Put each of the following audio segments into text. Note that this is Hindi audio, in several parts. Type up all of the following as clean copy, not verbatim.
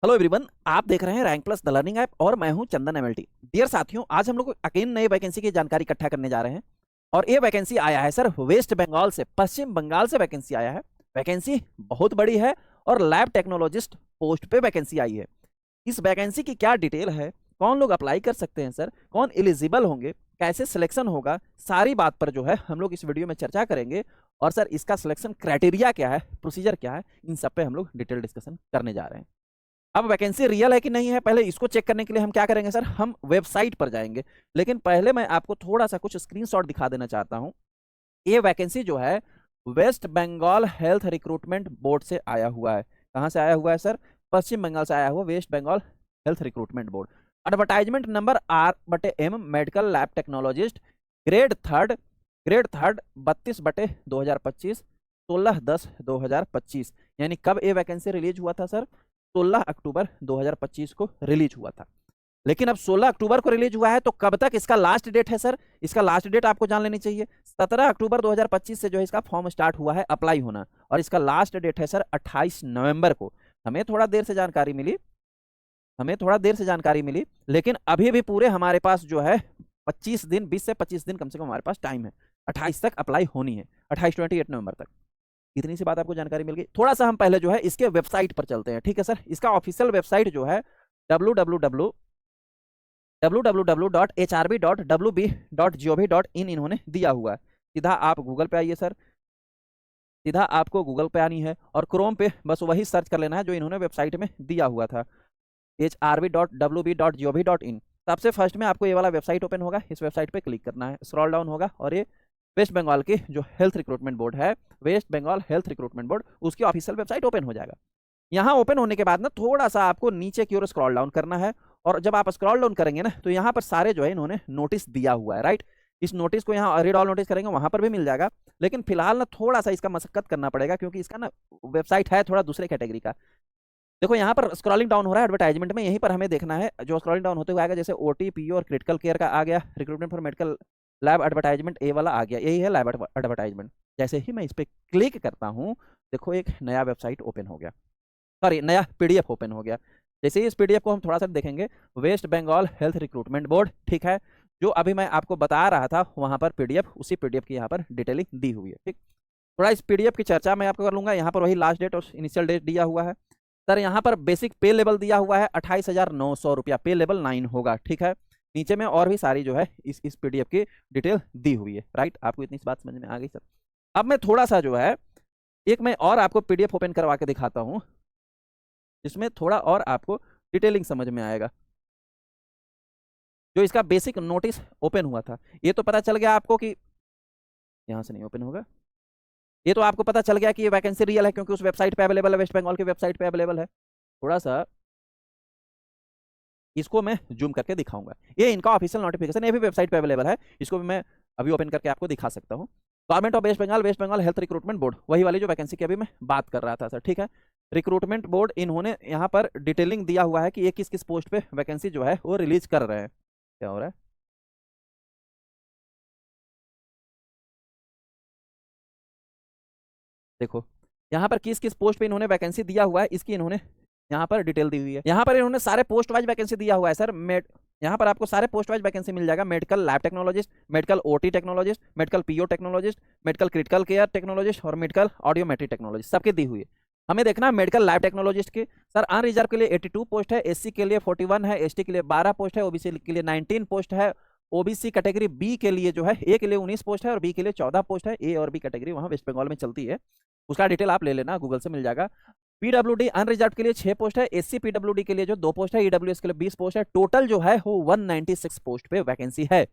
हेलो एवरीवन, आप देख रहे हैं rank plus the learning app और मैं हूं चंदन एमएलटी। डियर साथियों, आज हम लोग अगेन नए वैकेंसी की जानकारी इकट्ठा करने जा रहे हैं। और ये वैकेंसी आया है सर वेस्ट बंगाल से, पश्चिम बंगाल से वैकेंसी आया है। वैकेंसी बहुत बड़ी है और लैब टेक्नोलॉजिस्ट पोस्ट पे वैकेंसी आई है। इस वैकेंसी की क्या डिटेल है, कौन लोग अप्लाई कर सकते हैं सर, कौन एलिजिबल होंगे, कैसे सिलेक्शन होगा, सारी बात पर जो है हम लोग इस वीडियो में चर्चा करेंगे। और सर इसका सिलेक्शन क्राइटेरिया क्या है, प्रोसीजर क्या है, इन सब पे हम लोग डिटेल डिस्कशन करने जा रहे हैं। अब वैकेंसी रियल है कि नहीं है, पहले इसको चेक करने के लिए हम क्या करेंगे सर, हम वेबसाइट पर जाएंगे। लेकिन पहले मैं आपको थोड़ा सा कुछ स्क्रीनशॉट दिखा देना चाहता हूं। ये वैकेंसी जो है West Bengal health recruitment board से आया हुआ है। कहाँ से आया हुआ है सर? पश्चिम बंगाल से आया हुआ West Bengal health recruitment board. Advertisement number R/M medical lab technologist, grade third 32/2025, 16/10/2025। यानी कब ये वैकेंसी रिलीज हुआ था सर? 16 अक्टूबर 2025 को रिलीज हुआ था। लेकिन अब 16 अक्टूबर को रिलीज हुआ है तो कब तक इसका लास्ट डेट है सर? इसका लास्ट डेट आपको जान लेनी चाहिए। 17 अक्टूबर 2025 से जो है इसका फॉर्म स्टार्ट हुआ है अप्लाई होना, और इसका लास्ट डेट है सर 28 नवंबर को। हमें थोड़ा देर से जानकारी मिली, लेकिन अभी भी पूरे हमारे पास जो है 25 दिन, 20 से 25 दिन कम से कम हमारे पास टाइम है। 28 तक अप्लाई होनी है, 28 नवंबर तक। इतनी सी बात आपको जानकारी मिल गई। थोड़ा सा हम पहले जो है इसके वेबसाइट पर चलते हैं, ठीक है सर। इसका ऑफिशियल वेबसाइट जो है www.hrb.wb.gov.in इन्होंने दिया हुआ है। सीधा आप गूगल पे आइए सर, सीधा आपको गूगल पे आनी है और क्रोम पे बस वही सर्च कर लेना है जो इन्होंने वेबसाइट में दिया हुआ था, hrb.wb.gov.in। सबसे फर्स्ट में आपको ये वाला वेबसाइट ओपन होगा, इस वेबसाइट पे क्लिक करना है, स्क्रॉल डाउन होगा और ये वेस्ट बंगाल की जो हेल्थ रिक्रूटमेंट बोर्ड है, West Bengal health recruitment board, उसकी ऑफिशियल वेबसाइट ओपन हो जाएगा। यहाँ ओपन होने के बाद ना थोड़ा सा आपको नीचे की ओर स्क्रॉल डाउन करना है, और जब आप स्क्रॉल डाउन करेंगे ना तो यहाँ पर सारे जो है इन्होंने नोटिस दिया हुआ है, राइट। इस नोटिस को यहाँ रीड ऑल नोटिस करेंगे, वहां पर भी मिल जाएगा। लेकिन फिलहाल ना थोड़ा सा इसका मशक्कत करना पड़ेगा क्योंकि इसका ना वेबसाइट है थोड़ा दूसरे कैटेगरी का। देखो यहाँ पर स्क्रॉलिंग डाउन हो रहा है एडवर्टाइजमेंट में, यहीं पर हमें देखना है। जो स्क्रॉलिंग डाउन होते हुए आएगा, जैसे OT, PO और क्रिटिकल केयर का आ गया, recruitment for medical lab advertisement A वाला आ गया, यही है लैब एडवर्टाइजमेंट। जैसे ही मैं इस पर क्लिक करता हूँ, देखो एक नया वेबसाइट ओपन हो गया, सॉरी नया PDF ओपन हो गया। जैसे ही इस PDF को हम थोड़ा सा देखेंगे, West Bengal health recruitment board, ठीक है, जो अभी मैं आपको बता रहा था वहां पर PDF, उसी PDF की यहाँ पर डिटेलिंग दी हुई है, ठीक। थोड़ा इस PDF की चर्चा मैं आपको कर लूंगा। यहाँ पर वही लास्ट डेट और इनिशियल डेट दिया हुआ है सर। यहाँ पर बेसिक पे लेवल दिया हुआ है 28,900 रुपया, पे लेवल 9 होगा, ठीक है। नीचे में और भी सारी जो है इस PDF की डिटेल दी हुई है, राइट। आपको इतनी बात समझ में आ गई सर। अब मैं थोड़ा सा जो है एक मैं और आपको PDF ओपन करवा के दिखाता हूँ, जिसमें थोड़ा और आपको डिटेलिंग समझ में आएगा। जो इसका बेसिक नोटिस ओपन हुआ था, ये तो पता चल गया आपको कि यहाँ से नहीं ओपन होगा। ये तो आपको पता चल गया कि ये वैकेंसी रियल है क्योंकि उस वेबसाइट पे अवेलेबल है, वेस्ट बंगाल की वेबसाइट पे अवेलेबल है। थोड़ा सा इसको मैं जूम करके दिखाऊंगा, ये इनका ऑफिशियल नोटिफिकेशन, ये भी वेबसाइट पे अवेलेबल है। इसको भी मैं अभी ओपन करके आपको दिखा सकता हूँ। Government of West Bengal health recruitment board, वही वाली जो वैकेंसी की अभी मैं बात कर रहा था सर, ठीक है। रिक्रूटमेंट बोर्ड, इन्होंने यहाँ पर डिटेलिंग दिया हुआ है कि ये किस किस पोस्ट पे वैकेंसी जो है वो रिलीज कर रहे हैं। क्या हो रहा है? देखो यहाँ पर किस किस पोस्ट पे इन्होंने वैकेंसी दिया हुआ है, इसकी इन्होंने यहाँ पर डिटेल दी हुई है। यहाँ पर इन्होंने सारे पोस्ट वाइज वैकेंसी दिया हुआ है सर। यहाँ पर आपको सारे पोस्ट वाइज वैकेंसी मिल जाएगा। Medical lab technologist, medical OT technologist, medical PO technologist, medical critical care technologist और मेडिकल ऑडियोमेट्री टेक्नोलॉजिस्ट, सबके दी हुई है। हमें देखना है मेडिकल लैब टेक्नोलॉजिस्ट की सर। अनरिजर्व के लिए 82 पोस्ट है, SC के लिए 41 है, ST के लिए 12 पोस्ट है, OBC के लिए 19 पोस्ट है। OBC कैटेगरी B के लिए जो है A के लिए 19 पोस्ट है और B के लिए 14 पोस्ट है। A और B कैटेगरी वहाँ वेस्ट बंगाल में चलती है, उसका डिटेल आप ले लेना, गूगल से मिल जाएगा। PWD अनरिजर्व के लिए 6 पोस्ट है, SC PWD के लिए जो 2 पोस्ट है, EWS के लिए 20 पोस्ट है। टोटल जो है वो 196 पोस्ट पे वैकेंसी है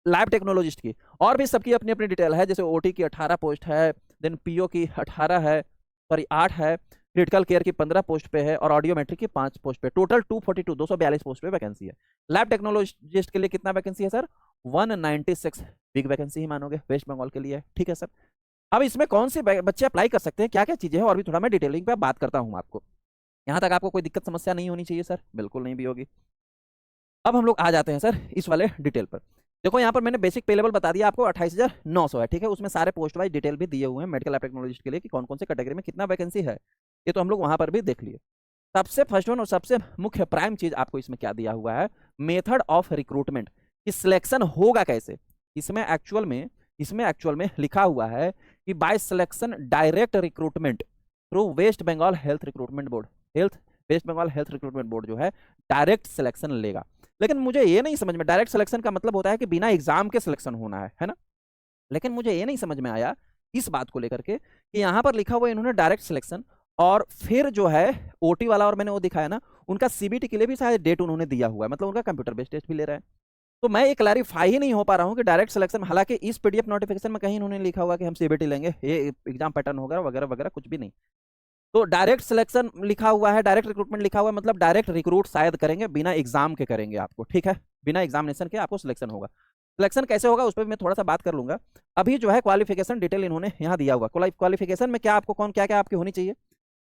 लैब टेक्नोलॉजिस्ट की। और भी सबकी अपनी अपनी डिटेल है, जैसे OT की 18 पोस्ट है, देन PO की 18 है, सॉरी 8 है, क्रिटिकल केयर की 15 पोस्ट पे है और ऑडियोमेट्रिक की 5 पोस्ट पे। टोटल 242 पोस्ट पे वैकेंसी है। लैब टेक्नोलॉजिस्ट के लिए कितना वैकेंसी है सर? 196। बिग वैकेंसी ही मानोगे, वेस्ट बंगाल के लिए, ठीक है सर। अब इसमें कौन से बच्चे अप्लाई कर सकते हैं, क्या क्या चीजें हैं, और भी थोड़ा मैं डिटेलिंग पे बात करता हूँ आपको। यहाँ तक आपको कोई दिक्कत समस्या नहीं होनी चाहिए सर, बिल्कुल नहीं भी होगी। अब हम लोग आ जाते हैं सर इस वाले डिटेल पर। देखो यहाँ पर मैंने बेसिक पे लेवल बता दिया आपको 28,900 है, ठीक है। उसमें सारे पोस्ट वाइज डिटेल भी दिए हुए हैं मेडिकल लैब टेक्नोलॉजिस्ट के लिए कि कौन कौन से कैटेगरी में कितना वैकेंसी है, ये तो हम लोग वहां पर भी देख लिए। सबसे फर्स्ट वन और सबसे मुख्य प्राइम चीज आपको इसमें क्या दिया हुआ है, मेथड ऑफ रिक्रूटमेंट, कि सिलेक्शन होगा कैसे। इसमें एक्चुअल में लिखा हुआ है कि by selection direct recruitment through West Bengal health recruitment board. West Bengal health recruitment board जो है डायरेक्ट सिलेक्शन लेगा। लेकिन मुझे ये नहीं समझ में, डायरेक्ट सिलेक्शन का मतलब होता है कि बिना एग्जाम के सिलेक्शन होना है ना। लेकिन मुझे ये नहीं समझ में आया इस बात को लेकर के कि यहाँ पर लिखा हुआ इन्होंने डायरेक्ट सिलेक्शन, और फिर जो है ओटी वाला और मैंने वो दिखाया ना, उनका सीबीटी के लिए भी शायद डेट उन्होंने दिया हुआ है, मतलब उनका कंप्यूटर बेस्ड टेस्ट भी ले रहा है। तो मैं ये क्लैरिफाई ही नहीं हो पा रहा हूँ कि डायरेक्ट सिलेक्शन, हालांकि इस पीडीएफ नोटिफिकेशन में कहीं उन्होंने लिखा हुआ कि हम सीबीटी लेंगे, ये एग्जाम पैटर्न होगा वगैरह वगैरह, कुछ भी नहीं। तो डायरेक्ट सिलेक्शन लिखा हुआ है, डायरेक्ट रिक्रूटमेंट लिखा हुआ है, मतलब डायरेक्ट रिक्रूट शायद करेंगे, बिना एग्जाम के करेंगे आपको, ठीक है, बिना एग्जामिनेशन के आपको सिलेक्शन होगा। सिलेक्शन कैसे होगा उस पर मैं थोड़ा सा बात कर लूंगा। अभी जो है क्वालिफिकेशन डिटेल इन्होंने यहाँ दिया हुआ, क्वालिफिकेशन में क्या आपको क्या क्या आपकी होनी चाहिए।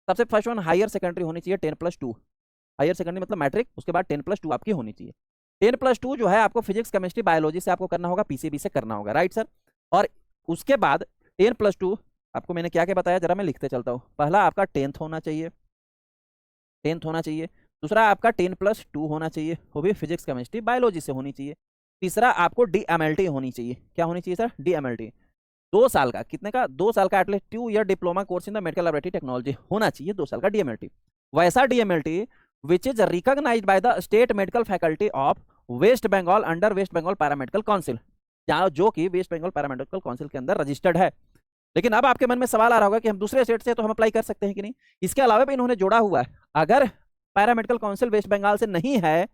सबसे फर्स्ट वन हायर सेकेंडरी होनी चाहिए 10+2, हायर सेकेंडरी मतलब मैट्रिक, उसके बाद 10+2 आपकी होनी चाहिए। 10+2 जो है आपको फिजिक्स केमिस्ट्री बायोलॉजी से आपको करना होगा, पीसीबी से करना होगा, राइट सर। और उसके बाद 10+2 आपको मैंने क्या क्या बताया, जरा मैं लिखते चलता हूँ। पहला आपका 10th होना चाहिए, 10th होना चाहिए। दूसरा आपका 10+2 होना चाहिए, वो भी फिजिक्स केमिस्ट्री बायोलॉजी से होनी चाहिए। तीसरा आपको DMLT होनी चाहिए। क्या होनी चाहिए सर? DMLT 2 साल का, कितने का? 2 साल का, at least 2 year diploma course in the medical laboratory technology होना चाहिए, 2 साल का DMLT। वैसा DMLT which is recognised by the state medical faculty of West Bengal under West Bengal paramedical council, जो कि वेस्ट बंगाल पैरामेडिकल काउंसिल के अंदर रजिस्टर्ड है। लेकिन अब आपके मन में सवाल आ रहा होगा कि हम दूसरे स्टेट से तो हम अप्लाई कर सकते हैं कि नहीं। इसके अलावा भी इन्होंने जोड़ा हुआ है, अगर पैरामेडिकल काउंसिल वेस्ट बंगाल से नहीं है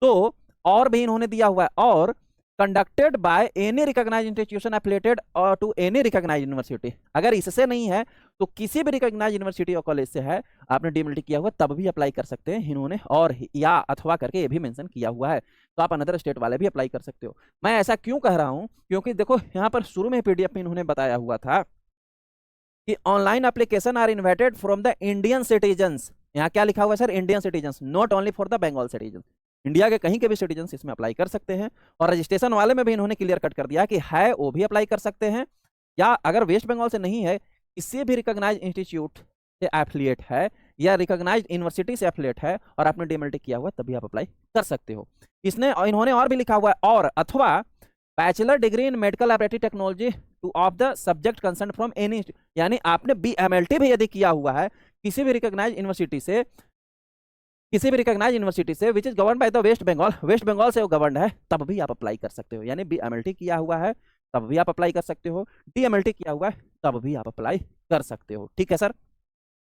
तो और भी इन्होंने दिया हुआ है, और conducted by any recognised institution affiliated और टू एनी रिकॉग्नाइज्ड यूनिवर्सिटी। अगर इससे नहीं है तो किसी भी रिकॉग्नाइज्ड यूनिवर्सिटी और कॉलेज से है, आपने डीएमएलटी किया हुआ तब भी अप्लाई कर सकते हैं इन्होंने, और या अथवा करके ये भी मेंशन किया हुआ है, तो आप अनदर स्टेट वाले भी अप्लाई कर सकते हो। मैं ऐसा क्यों कह रहा हूं, क्योंककि देखो यहाँ पर शुरू में पीडीएफ में इन्होंने बताया हुआ था कि online application are invited from the Indian citizens. यहाँ क्या लिखा हुआ है sir? Indian citizens, not only for the Bengal citizen. India के कहीं के भी सिटीजन इसमें अप्लाई कर सकते हैं। और रजिस्ट्रेशन वाले में भी इन्होंने क्लियर कट कर दिया कि है वो भी अप्लाई कर सकते हैं, या अगर वेस्ट बंगाल से नहीं है, किसी भी रिकॉग्नाइज्ड इंस्टीट्यूट से एफिलिएट है या रिकॉग्नाइज्ड यूनिवर्सिटी से एफिलिएट है और आपने डीएमएलटी किया हुआ तभी आप अप्लाई कर सकते हो। इन्होंने और भी लिखा हुआ है, और अथवा bachelor degree in medical laboratory technology two of the subject concern from any, यानी आपने BMLT भी यदि किया हुआ है किसी भी रिकॉग्नाइज्ड यूनिवर्सिटी से which is govern by the West Bengal से वो गवर्न है, तब भी आप अप्लाई कर सकते हो। यानी BMLT किया हुआ है तब भी आप अप्लाई कर सकते हो, DMLT किया हुआ है तब भी आप अप्लाई कर सकते हो, ठीक है सर,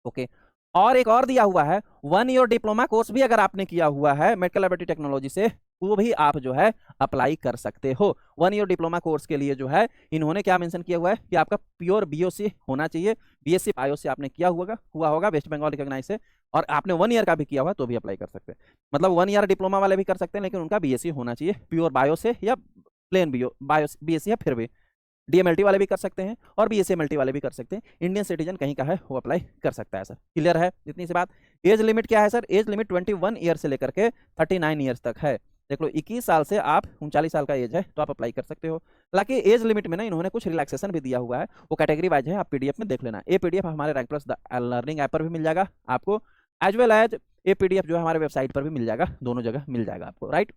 ओके। और एक और दिया हुआ है, 1 ईयर डिप्लोमा कोर्स भी अगर आपने किया हुआ है मेडिकल लैबोरेटरी टेक्नोलॉजी से, वो भी आप जो है अप्लाई कर सकते हो। 1 ईयर डिप्लोमा कोर्स के लिए जो है इन्होंने क्या मेंशन किया हुआ है कि आपका प्योर BOC होना चाहिए, BSc बायो से आपने किया हुआ होगा वेस्ट बंगाल रिकॉग्नाइज से, और आपने 1 ईयर का भी किया हुआ तो भी अप्लाई कर सकते हैं। मतलब 1 ईयर डिप्लोमा वाले भी कर सकते हैं, लेकिन उनका BSc होना चाहिए प्योर बायो से, या प्लेन बायो BSc है, फिर भी DMLT वाले भी कर सकते हैं और BSc-MLT वाले भी कर सकते हैं। इंडियन सिटीजन कहीं का है वो अप्लाई कर सकता है सर, क्लियर है इतनी सी बात। एज लिमिट क्या है सर? एज लिमिट 21 ईयर से लेकर के 39 ईयर्स तक है। देख लो 21 साल से आप 39 साल का एज है तो आप अप्लाई कर सकते हो। हालांकि एज लिमिट में ना इन्होंने कुछ रिलैक्सेशन भी दिया हुआ है, वो कैटेगरी वाइज है, आप पीडीएफ में देख लेना। ये पीडीएफ हमारे रैंक प्लस लर्निंग ऐप पर भी मिल जाएगा आपको, एज वेल एज ये पीडीएफ जो है हमारे वेबसाइट पर भी मिल जाएगा, दोनों जगह मिल जाएगा आपको, राइट।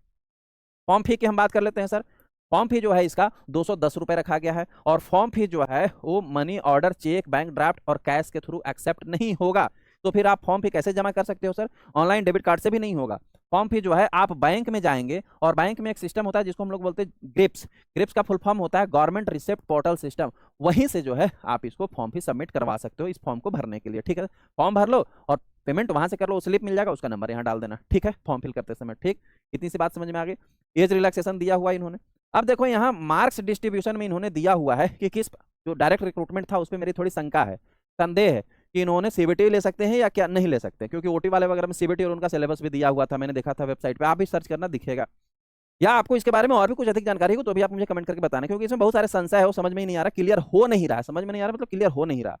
फॉर्म फी की हम बात कर लेते हैं सर। फॉर्म फी जो है इसका 210 रुपये रखा गया है, और फॉर्म फी जो है वो money order, cheque, bank draft और कैश के थ्रू एक्सेप्ट नहीं होगा। तो फिर आप फॉर्म फी कैसे जमा कर सकते हो सर? ऑनलाइन डेबिट कार्ड से भी नहीं होगा। फॉर्म फी जो है आप बैंक में जाएंगे, और बैंक में एक सिस्टम होता है जिसको हम लोग बोलते हैं ग्रिप्स का फुल फॉर्म होता है गवर्नमेंट रिसिप्ट पोर्टल सिस्टम, वहीं से जो है आप इसको फॉर्म फी सबमिट करवा सकते हो इस फॉर्म को भरने के लिए, ठीक है। फॉर्म भर लो और पेमेंट वहां से कर लो, स्लिप मिल जाएगा, उसका नंबर यहाँ डाल देना, ठीक है, फॉर्म फिल करते समय, ठीक। इतनी सी बात समझ में आ गई। एज रिलैक्सेशन दिया हुआ इन्होंने। अब देखो यहाँ मार्क्स डिस्ट्रीब्यूशन में इन्होंने दिया हुआ है कि किस, जो डायरेक्ट रिक्रूटमेंट था उस पर मेरी थोड़ी शंका है, संदेह है कि इन्होंने CBT ले सकते हैं या क्या नहीं ले सकते, क्योंकि OT वाले वगैरह में CBT और उनका सिलेबस भी दिया हुआ था, मैंने देखा था वेबसाइट पे, आप भी सर्च करना दिखेगा। या आपको इसके बारे में और भी कुछ अधिक जानकारी हो तो भी आप मुझे कमेंट करके बताना, क्योंकि इसमें बहुत सारे संशय है, वो समझ में ही नहीं आ रहा, क्लियर हो नहीं रहा, समझ में नहीं आ रहा मतलब क्लियर हो नहीं रहा।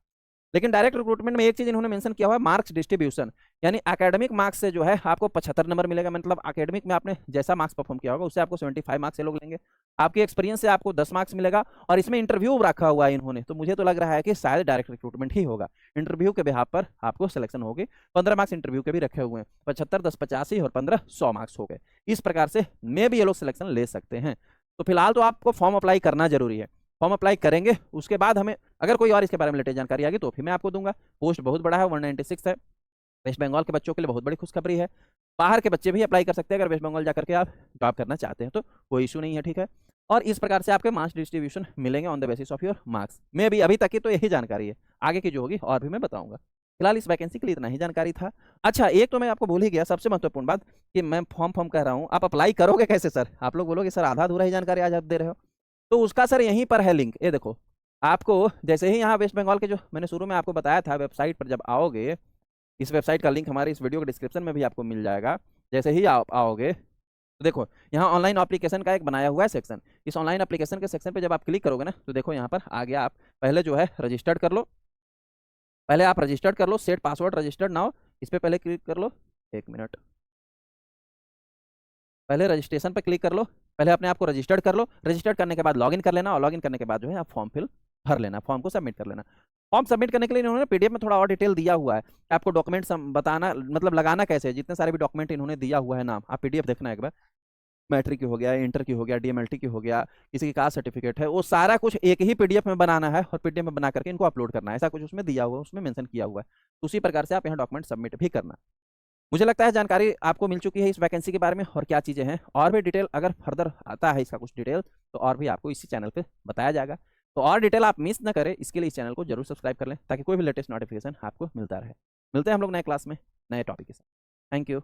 लेकिन डायरेक्ट रिक्रूटमेंट में एक चीज इन्होंने मेंशन किया हुआ है, मार्क्स डिस्ट्रीब्यूशन, यानी एकेडमिक मार्क्स से जो है आपको 75 नंबर मिलेगा, मतलब एकेडमिक में आपने जैसा मार्क्स परफॉर्म किया होगा उससे आपको 75 मार्क्स ये लोग लेंगे। आपके एक्सपीरियंस से आपको 10 मार्क्स मिलेगा, और इसमें इंटरव्यू रखा हुआ है इन्होंने, तो मुझे तो लग रहा है कि शायद डायरेक्ट रिक्रूटमेंट ही होगा। इंटरव्यू के बिहाफ पर आपको सिलेक्शन होगी। 15 मार्क्स इंटरव्यू के भी रखे हुए हैं, 75 10 85 और 15 100 मार्क्स हो गए। इस प्रकार से मे भी ये लोग सिलेक्शन ले सकते हैं। तो फिलहाल तो आपको फॉर्म अप्लाई करना जरूरी है। फॉर्म अप्लाई करेंगे, उसके बाद हमें अगर कोई और इसके बारे में लेटेस्ट जानकारी आ गई तो फिर मैं आपको दूंगा। पोस्ट बहुत बड़ा है, 196 है। वेस्ट बंगाल के बच्चों के लिए बहुत बड़ी खुशखबरी है। बाहर के बच्चे भी अप्लाई कर सकते हैं अगर वेस्ट बंगाल जाकर के आप जॉब करना चाहते हैं तो कोई इशू नहीं है, ठीक है। और इस प्रकार से आपके मार्क्स डिस्ट्रीब्यूशन मिलेंगे on the basis of your marks में भी। अभी तक की तो यही जानकारी है, आगे की जो होगी और भी मैं बताऊंगा। फिलहाल इस वैकेंसी के लिए इतना ही जानकारी था। अच्छा, एक तो मैं आपको भूल ही गया, सबसे महत्वपूर्ण बात कि मैं फॉर्म कह रहा हूँ, आप अप्लाई करोगे कैसे सर? आप लोग बोलोगे सर आधा अधूरा ही जानकारी आज आप दे रहे हो, तो उसका सर यहीं पर है लिंक। ये देखो, आपको जैसे ही यहाँ वेस्ट बंगाल के जो मैंने शुरू में आपको बताया था वेबसाइट पर जब आओगे, इस वेबसाइट का लिंक हमारे इस वीडियो के डिस्क्रिप्शन में भी आपको मिल जाएगा। जैसे ही आप आओगे तो देखो यहाँ ऑनलाइन एप्लीकेशन का एक बनाया हुआ है सेक्शन। इस ऑनलाइन एप्लीकेशन के सेक्शन पे जब आप क्लिक करोगे ना, तो देखो यहाँ पर आगे आप पहले जो है रजिस्टर्ड कर लो। पहले आप रजिस्टर्ड कर लो, सेट पासवर्ड रजिस्टर्ड नाउ, इस पर पहले क्लिक कर लो। एक मिनट, पहले रजिस्ट्रेशन पे क्लिक कर लो, पहले अपने आप को रजिस्टर्ड कर लो। रजिस्टर्ड करने के बाद लॉगिन कर लेना, और लॉगिन करने के बाद जो है आप फॉर्म फिल भर लेना, फॉर्म को सबमिट कर लेना। फॉर्म सबमिट करने के लिए इन्होंने पीडीएफ में थोड़ा और डिटेल दिया हुआ है। आपको डॉक्यूमेंट बताना, मतलब लगाना कैसे है, जितने सारे भी डॉक्यूमेंट इन्होंने दिया हुआ है नाम, आप पीडीएफ देखना एक बार। मैट्रिक की हो गया, इंटर की हो गया, डीएमएलटी की हो गया, किसी की कास्ट सर्टिफिकेट है, वो सारा कुछ एक ही पीडीएफ में बनाना है और पीडीएफ में बना करके इनको अपलोड करना है। ऐसा कुछ उसमें दिया हुआ है, उसमें मेंशन किया हुआ है। तो उसी प्रकार से आप यहाँ डॉक्यूमेंट सबमिट भी करना। मुझे लगता है जानकारी आपको मिल चुकी है इस वैकेंसी के बारे में और क्या चीज़ें हैं। और भी डिटेल अगर फर्दर आता है इसका कुछ डिटेल, तो और भी आपको इसी चैनल पे बताया जाएगा। तो और डिटेल आप मिस ना करें, इसके लिए इस चैनल को जरूर सब्सक्राइब कर लें ताकि कोई भी लेटेस्ट नोटिफिकेशन आपको मिलता रहे। मिलते हैं हम लोग नए क्लास में नए टॉपिक के साथ। Thank you.